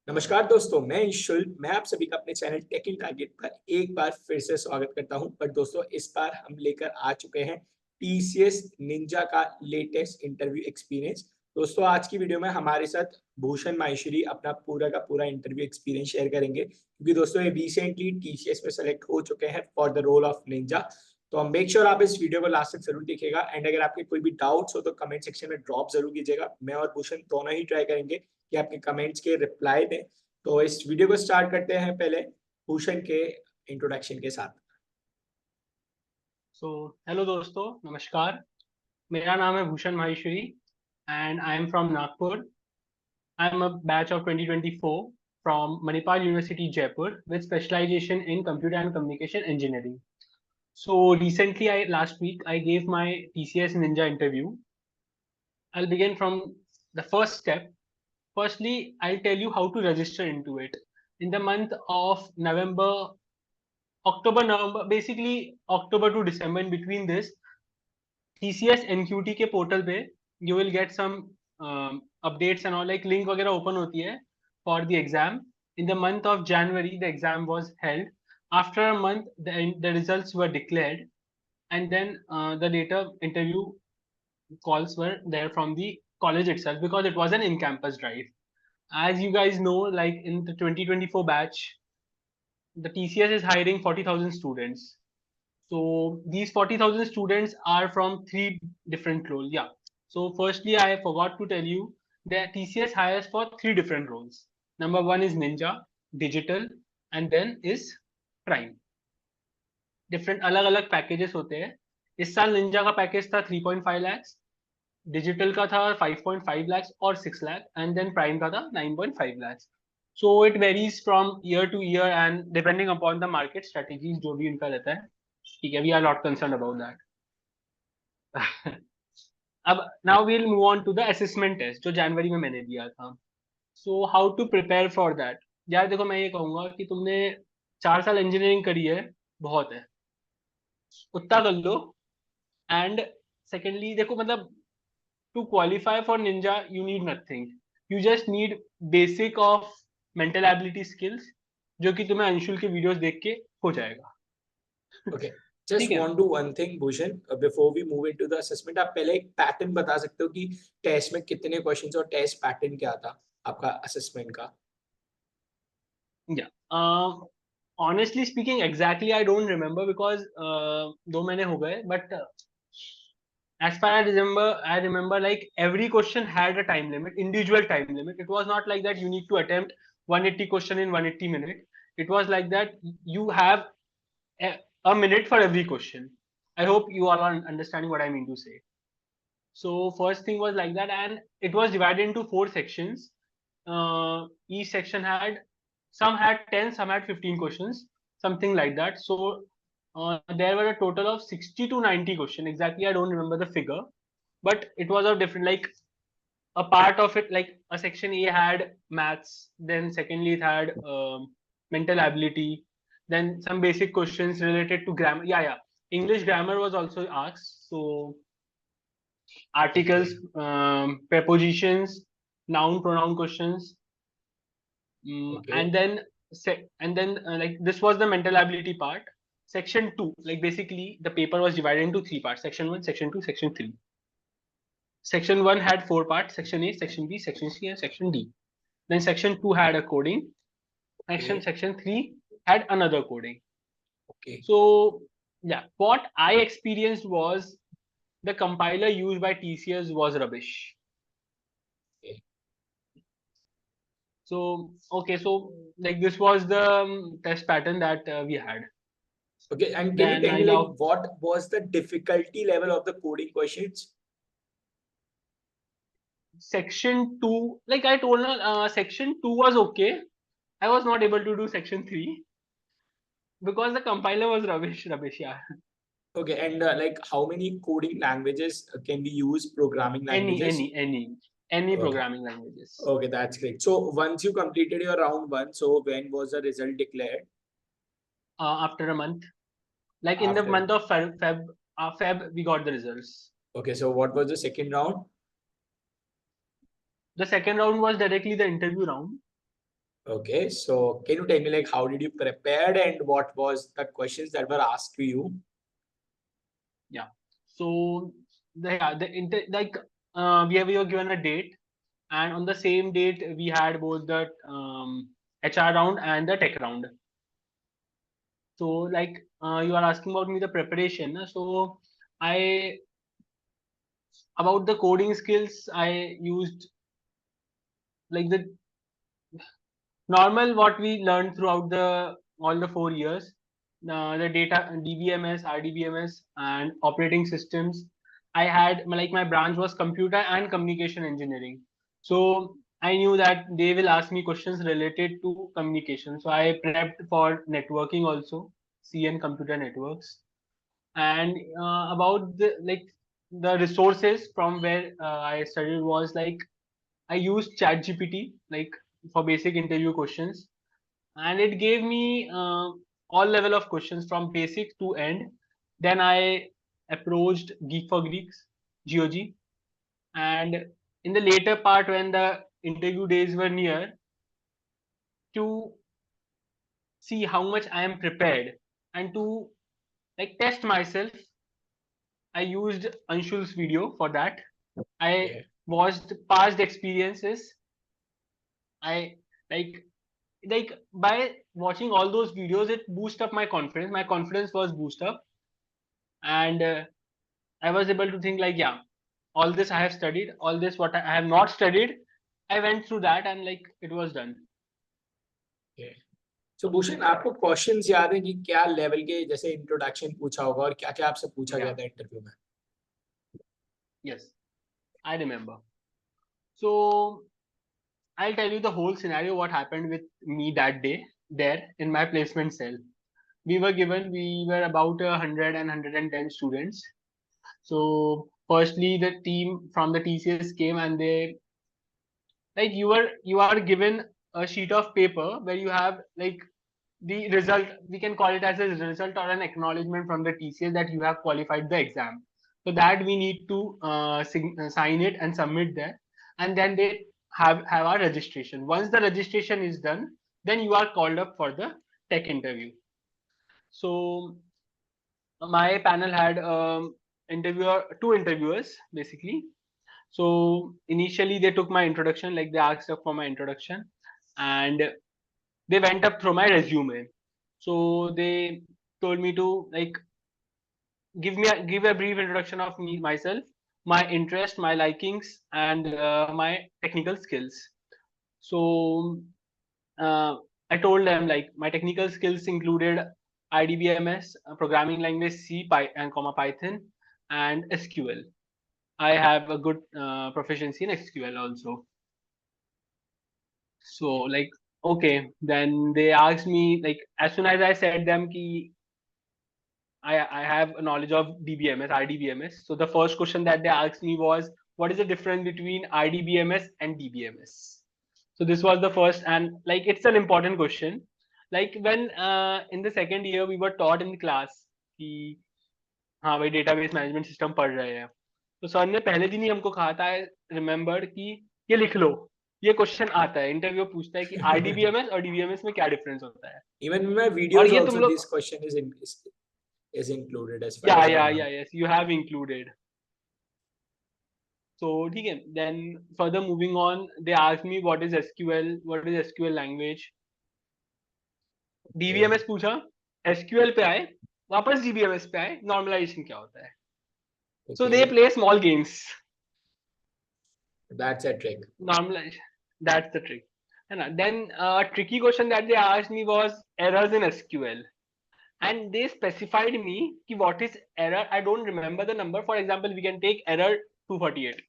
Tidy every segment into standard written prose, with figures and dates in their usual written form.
नमस्कार दोस्तों, मैं इंशुल। मैं आप सभी का अपने चैनल टेक इन टारगेट पर एक बार फिर से स्वागत करता हूं। पर दोस्तों, इस बार हम लेकर आ चुके हैं टीसीएस निंजा का लेटेस्ट इंटरव्यू एक्सपीरियंस। दोस्तों, आज की वीडियो में हमारे साथ भूषण माहेश्वरी अपना पूरा का पूरा इंटरव्यू एक्सपीरियंस शेयर करेंगे, क्योंकि दोस्तों ये रिसेंटली टीसीएस में सेलेक्ट हो चुके हैं for the role of ninja. तो हम मेक श्योर आप इस वीडियो को लास्ट तक जरूर देखिएगा। एंड अगर आपके कोई भी डाउट्स हो तो कमेंट सेक्शन में ड्रॉप जरूर कीजिएगा। मैं और भूषण दोनों ही ट्राई करेंगे कि आपके कमेंट्स के रिप्लाई दें। तो इस वीडियो को स्टार्ट करते हैं पहले भूषण के इंट्रोडक्शन के साथ। हेलो दोस्तों, नमस्कार। मेरा नाम है Bhushan Maheshwari and I am from Nagpur. I am a batch of 2024 from Manipal university Jaipur with specialization in computer and communication engineering. So recently, last week I gave my TCS Ninja interview. I'll begin from the first step. Firstly, I'll tell you how to register into it. In the month of October, November, basically October to December, in between this, TCS NQT के portal पे you will get some updates and all, like link वगैरह open होती है for the exam. In the month of January, the exam was held. After a month, the results were declared, and then the later interview calls were there from the college itself, because it was an in-campus drive. As you guys know, like in the 2024 batch, the TCS is hiring 40,000 students. So these 40,000 students are from three different roles. Yeah. So firstly, I forgot to tell you that TCS hires for three different roles. Number one is Ninja, Digital, and then is Prime. Different अलग-अलग packages होते हैं. इस साल Ninja का package था 3.5 lakhs, Digital का था 5.5 lakhs और 6 lakh, and then Prime का था 9.5 lakhs. So it varies from year to year and depending upon the market strategies जो भी उनका रहता है. ठीक है, we are not concerned about that. अब now we'll move on to the assessment test जो जनवरी में मैंने दिया था. So how to prepare for that? यार देखो, मैं ये कहूंगा कि तुमने 4 साल इंजीनियरिंग करी है, बहुत है, उतना कर लो. एंड सेकेंडली देखो, मतलब to qualify for ninja you need nothing. You just need basic of mental ability skills, जो कि तुम्हें अंशुल के वीडियोस देख के हो जाएगा. Okay, just want to one thing Bhushan, before we move into the assessment, आप पहले एक पैटर्न बता सकते हो कि टेस्ट में कितने क्वेश्चंस और टेस्ट पैटर्न क्या था आपका असेसमेंट का? Honestly speaking, exactly I don't remember because 2 महीने हो गए. But as far as I remember like every question had a time limit, individual time limit. It was not like that you need to attempt 180 question in 180 minutes. It was like that you have a minute for every question. I hope you all are understanding what I mean to say. So first thing was like that, and it was divided into 4 sections. Each section had, some had 10, some had 15 questions, something like that. So there were a total of 60 to 90 questions. Exactly, I don't remember the figure, but it was of different, like a part of it, like a section A had maths, then secondly it had mental ability, then some basic questions related to grammar. Yeah, English grammar was also asked. So articles, prepositions, noun, pronoun questions. Okay. And then like this was the mental ability part. Section 2, like basically the paper was divided into 3 parts: section 1, section 2, section 3. Section 1 had 4 parts: section A, section B, section C, and section D. Then section 2 had a coding. Okay. Section 3 had another coding. Okay. So yeah, what I experienced was the compiler used by TCS was rubbish. Okay. So okay, so like this was the test pattern that we had. Okay, and can Then you tell me now like what was the difficulty level of the coding questions? section 2, like I told her, section 2 was okay. I was not able to do section 3 because the compiler was rubbish. Yeah. Okay, and like how many coding languages can we use? Programming languages? Any Okay. programming languages. Okay, that's great. So once you completed your round 1, so when was the result declared? After a month, like in the After. month of Feb, we got the results. Okay, so what was the second round? The second round was directly the interview round. Okay, so can you tell me like how did you prepare and what was the questions that were asked to you? Yeah. So we were given a date, and on the same date we had both the HR round and the tech round. So like you are asking about me the preparation. So I about the coding skills I used like the normal what we learned throughout the all the 4 years, the data DBMS, RDBMS, and operating systems. I had like my branch was computer and communication engineering, so I knew that they will ask me questions related to communication. So I prepped for networking also, CN computer networks, and about the like the resources from where I studied was like I used ChatGPT like for basic interview questions, and it gave me all level of questions from basic to end. Then I approached Geek for Greeks, GOG, and in the later part when the interview days were near, to see how much I am prepared and to like test myself, I used Anshul's video for that. I Yeah. watched past experiences. I like by watching all those videos, it boosted up my confidence. My confidence was boosted up, and I was able to think like, yeah, all this I have studied, all this what I have not studied, I went through that, and like it was done. Yeah. So Bhushan आपको questions याद है कि क्या level के जैसे introduction पूछा होगा और क्या क्या आपसे पूछा गया Yeah, था इंटरव्यू में? yes, I remember. So I'll tell you the whole scenario what happened with me that day there in my placement cell. We were about 110 students. So firstly, the team from the TCS came, and they like you are given a sheet of paper where you have like the result. We can call it as a result or an acknowledgement from the TCS that you have qualified the exam. So that we need to sign it and submit there, and then they have our registration. Once the registration is done, then you are called up for the tech interview. So my panel had two interviewers basically. So initially they took my introduction, like they asked up for my introduction, and they went up through my resume. So they told me to like give a brief introduction of me myself, my interest, my likings, and my technical skills. So uh, I told them like my technical skills included IDBMS, programming language C, and comma Python, and SQL. I have a good proficiency in SQL also. So like okay, then they asked me like as soon as I said them ki I have a knowledge of DBMS, IDBMS. So the first question that they asked me was, what is the difference between IDBMS and DBMS? So this was the first, and like it's an important question. Like when in the second year we were taught in class कि हाँ भाई database management system पढ़ रहे हैं, तो sir ने पहले दिन ही हमको कहा था रिमेम्बर कि ये लिख लो, ये क्वेश्चन आता है, इंटरव्यू पूछता है कि आरडीबीएमएस और डीबीएमएस में क्या डिफरेंस होता है, Even in my और videos ये तुम also लोग this question is included as far या as I या know. या yes you have included. So ठीक है, then further moving on, they asked me what is SQL, what is SQL language. Okay. DBMS पूछा, SQL पे आए, वापस DBMS पे आए, नॉर्मलाइजेशन क्या होता है. So they Okay. play small games. That's a trick. Normalize. That's the trick. And then a tricky question that they asked me was errors in SQL. And they specified me ki what is error. I don't remember the number. For example, we can take error 248.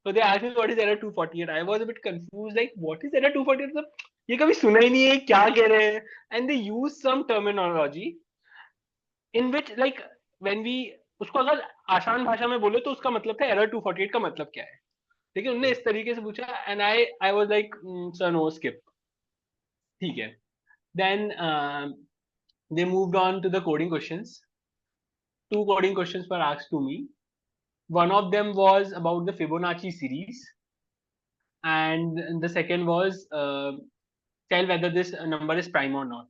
So they asked me what is error 248. I was a bit confused, like what is error 248? मतलब ये कभी सुना ही नहीं है, क्या कह रहे हैं? And they use some terminology in which like when we उसको अगर आसान भाषा में बोले तो उसका मतलब था error 248 का मतलब क्या है. लेकिन उन्होंने इस तरीके से पूछा, and I was like sir no skip. ठीक है. Then they moved on to the coding questions. Two coding questions were asked to me. One of them was about the Fibonacci series, and the second was tell whether this number is prime or not.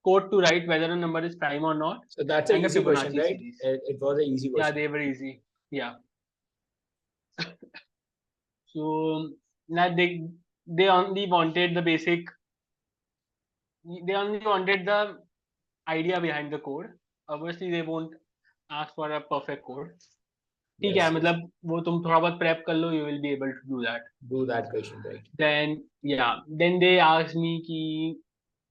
Code to write whether a number is prime or not. So that's an And the easy question, Fibonacci right? series. It was an easy Yeah, question. they were easy. Yeah. So now they only wanted the basic. They only wanted the idea behind the code. Obviously, they won't ask for a perfect code. ठीक है, Yes, yes. मतलब वो तुम थोड़ा बहुत prep कर लो, you will be able to do that. Do that question, right? Then they asked me कि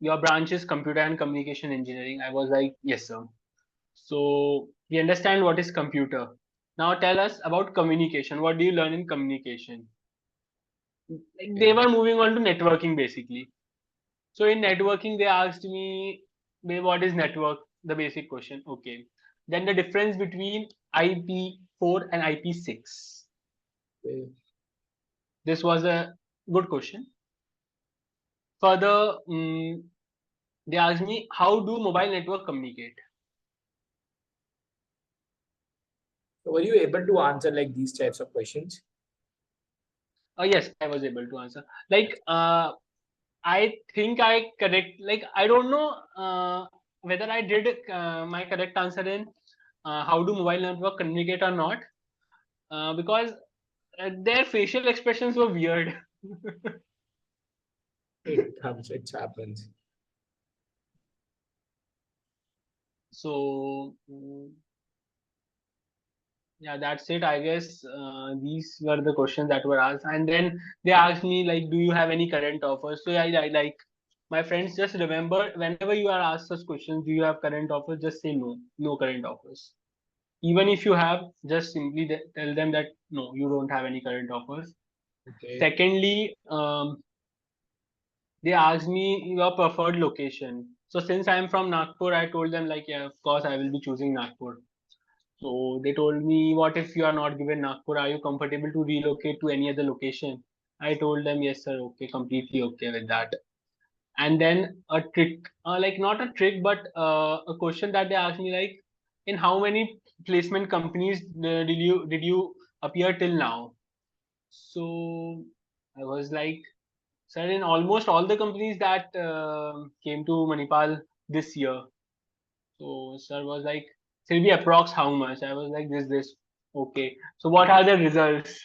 your branch is computer and communication engineering. I was like, yes sir. So we understand what is computer. Now tell us about communication. What do you learn in communication? Like they were moving on to networking basically. So in networking, they asked me, what is network? The basic question. Okay. Then the difference between IP4 and IP6. Okay. This was a good question. Further, they asked me, how do mobile network communicate? So were you able to answer like these types of questions? Yes, I was able to answer. Like, I think I correct. Like, I don't know whether I did my correct answer in how do mobile network communicate or not, because their facial expressions were weird. It comes, it happens. So yeah, that's it. I guess these were the questions that were asked, and then they asked me like, "Do you have any current offers?" So I like my friends, just remember whenever you are asked such questions, "Do you have current offers?" Just say no, no current offers. Even if you have, just simply tell them that no, you don't have any current offers. Okay. Secondly, they asked me your preferred location. So since I'm from Nagpur, I told them like, yeah, of course I will be choosing Nagpur. So they told me, what if you are not given Nagpur? Are you comfortable to relocate to any other location? I told them, yes, sir. Okay, completely okay with that. And then a trick, like not a trick, but a question that they asked me, like, in how many placement companies did you appear till now? So I was like, sir, in almost all the companies that came to Manipal this year. So sir was like, Sylvia, approx how much? I was like, this. Okay. So what are the results?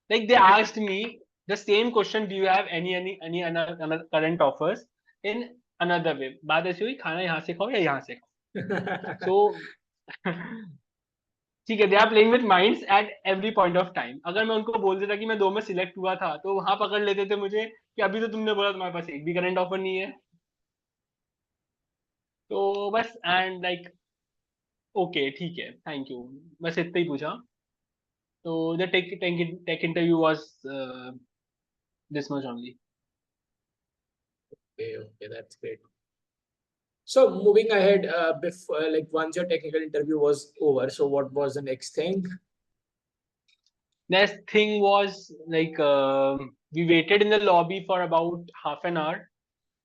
Like they asked me the same question. Do you have any another current offers in another way? बात ऐसी हुई खाना यहाँ से खाओ या यहाँ से खाओ. So ठीक है, they are playing with minds at every point of time. अगर मैं उनको बोल देता कि मैं 2 में सिलेक्ट हुआ था, तो वहां पकड़ लेते थे मुझे कि अभी तो तुमने बोला तुम्हारे पास एक भी करंट ऑफर नहीं है. तो बस एंड लाइक ओके ठीक है, थैंक यू, बस इतना ही पूछा. तो the tech interview was this much only. Okay, okay, that's great. So moving ahead, before like once your technical interview was over, so what was the next thing? Next thing was like we waited in the lobby for about half an hour,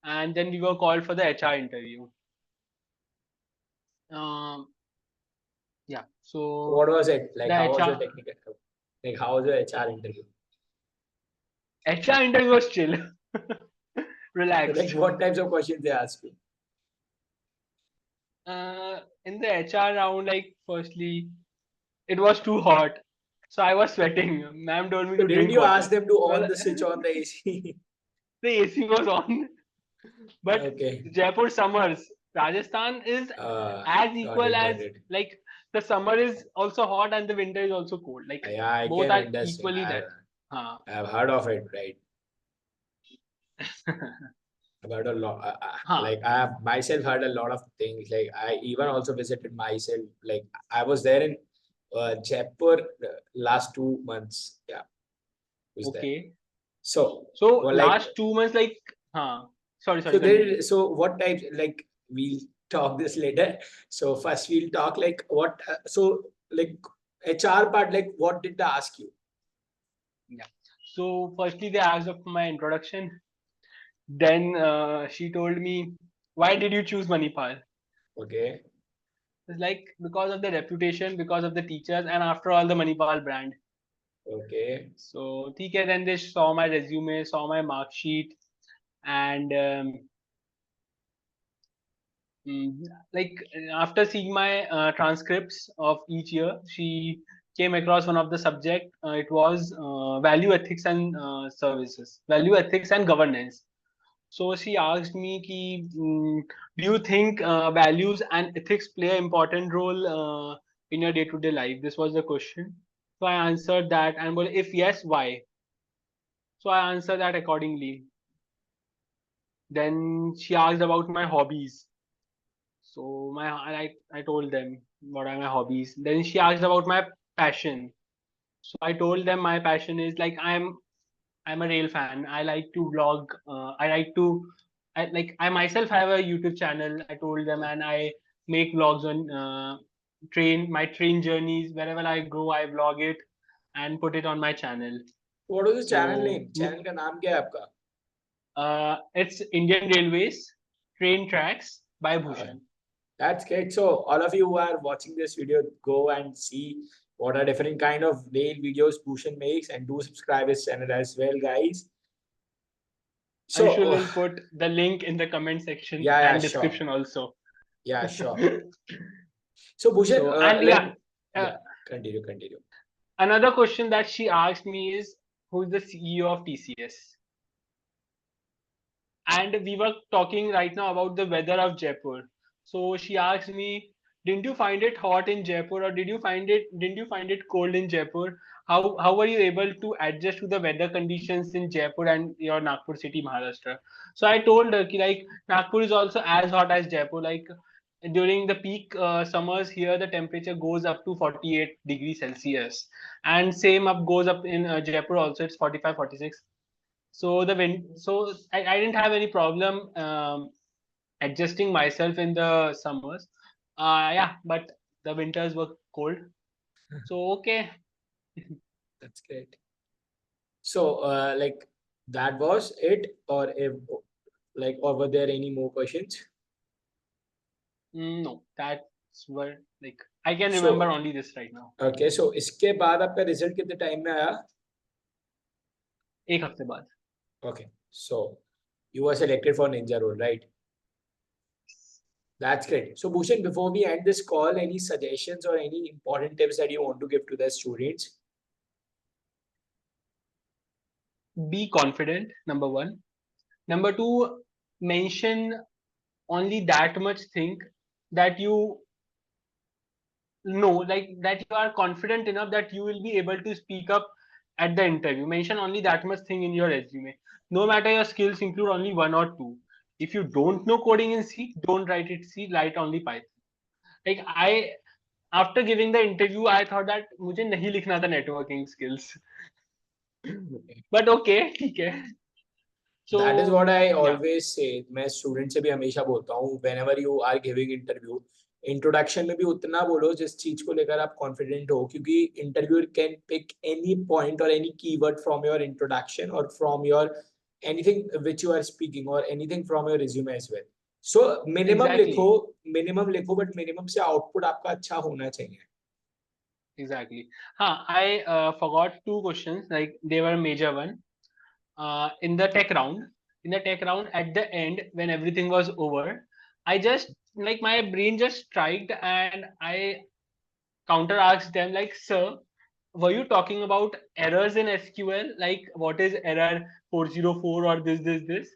and then we were called for the HR interview. Um, yeah, so What was it like? the How was your HR technical? Like how was your HR interview? HR interview was chill, Like relaxed. what types of questions they asked you? In the HR round, like firstly, it was too hot, so I was sweating. Ma'am told me So to didn't drink you water. ask them to on Well, the switch on the AC? the AC was on, but Okay. Jaipur summers, Rajasthan is as Got equal it, got as it. like the summer is also hot and the winter is also cold. Like Yeah, I both can are understand. equally that. Huh. I've heard of it, right? About a lot. Huh. Like I have myself heard a lot of things. Like I even also visited myself. Like I was there in Jaipur last 2 months. Yeah, was there. Okay. So, So well, like last 2 months, like, huh. so Continue. there. So what types? Like we'll talk this later. So first we'll talk like what. So like HR part. Like what did they ask you? Yeah. So firstly, they asked of my introduction. Then she told me, "Why did you choose Manipal?" Okay. It's like because of the reputation, because of the teachers, and after all, the Manipal brand. Okay. So, ठीक है. Then they saw my resume, saw my mark sheet, And like after seeing my transcripts of each year, she came across one of the subject. It was value ethics and value ethics and governance. So she asked me, ki, do you think values and ethics play an important role in your day-to-day life? This was the question. So I answered that, and well, if yes, why? So I answered that accordingly. Then she asked about my hobbies. So I told them what are my hobbies. Then she asked about my passion. So I told them my passion is like I'm a rail fan. I like to vlog. I myself have a YouTube channel. I told them, and I make vlogs on train journeys. Wherever I go, I vlog it and put it on my channel. What was the channel So name? Channel का नाम क्या है आपका? it's Indian Railways Train Tracks by Uh, Bhushan. that's great. So all of you who are watching this video, go and see what are different kind of rail videos Bhushan makes, and do subscribe his channel as well, guys. Anshul So will put the link in the comment section yeah, and sure. description also. Yeah, sure. So Bhushan, So, and yeah, uh, yeah, continue. another question that she asked me is, who's the CEO of TCS? And we were talking right now about the weather of Jaipur. So she asked me, didn't you find it hot in Jaipur, or didn't you find it cold in Jaipur? How were you able to adjust to the weather conditions in Jaipur and your Nagpur city, Maharashtra? So I told her ki, like, Nagpur is also as hot as Jaipur. Like during the peak summers here, the temperature goes up to 48 degrees Celsius, and same up goes up in Jaipur also. It's 45, 46. So I didn't have any problem adjusting myself in the summers. Yeah, but the winters were cold. So okay. That's great. So like that was it, or if or were there any more questions? No, that's what, like, I can remember So only this right now. okay, so इसके बाद आपका result कितने time में आया? एक हफ्ते बाद. Okay, so you were selected for Ninja role, right? That's great. So Bhushan, before we end this call, any suggestions or any important tips that you want to give to the students? Be confident, number one. Number two, mention only that much thing that you know, like that you are confident enough that you will be able to speak up at the interview. Mention only that much thing in your resume. No matter your skills include only one or two. If you don't know coding in C, don't write it C, write only Python. Like I, after giving the interview, I thought that मुझे नहीं लिखना था networking skills. But okay, ठीक है. That is So what I yeah, always say. मैं student से भी हमेशा बोलता हूँ, whenever you are giving interview, introduction में भी उतना बोलो जिस चीज को लेकर आप कॉन्फिडेंट हो, क्योंकि interviewer can pick any point और any keyword from your introduction और from your anything which you are speaking और anything from your resume as well. So exactly, minimum लिखो, बट मिनिमम से आउटपुट आपका अच्छा होना चाहिए. exactly. I forgot two questions. Like they were major one. In the tech round, at the end, when everything was over, I just, like, my brain just striked, and I counter asked them, like, sir, were you talking about errors in SQL, like what is error 404 or this?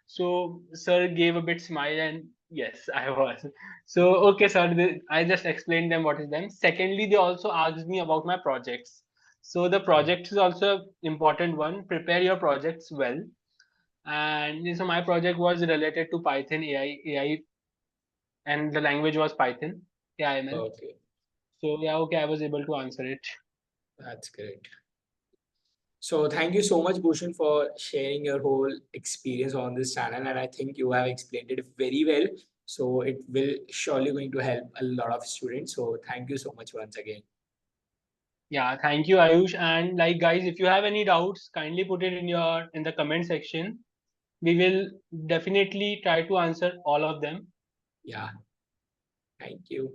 So sir gave a bit smile, and yes, I was. So okay sir, I just explained them what is them. Secondly, they also asked me about my projects. So the project is also important one. Prepare your projects well. And so my project was related to Python AI, and the language was Python AIML. Okay, So yeah, okay, I was able to answer it. that's great. So thank you so much, Bhushan, for sharing your whole experience on this channel, and I think you have explained it very well. So it will surely going to help a lot of students. So thank you so much once again. Yeah, thank you, Ayush. And like guys, if you have any doubts, kindly put it in the comment section. We will definitely try to answer all of them. Yeah, thank you.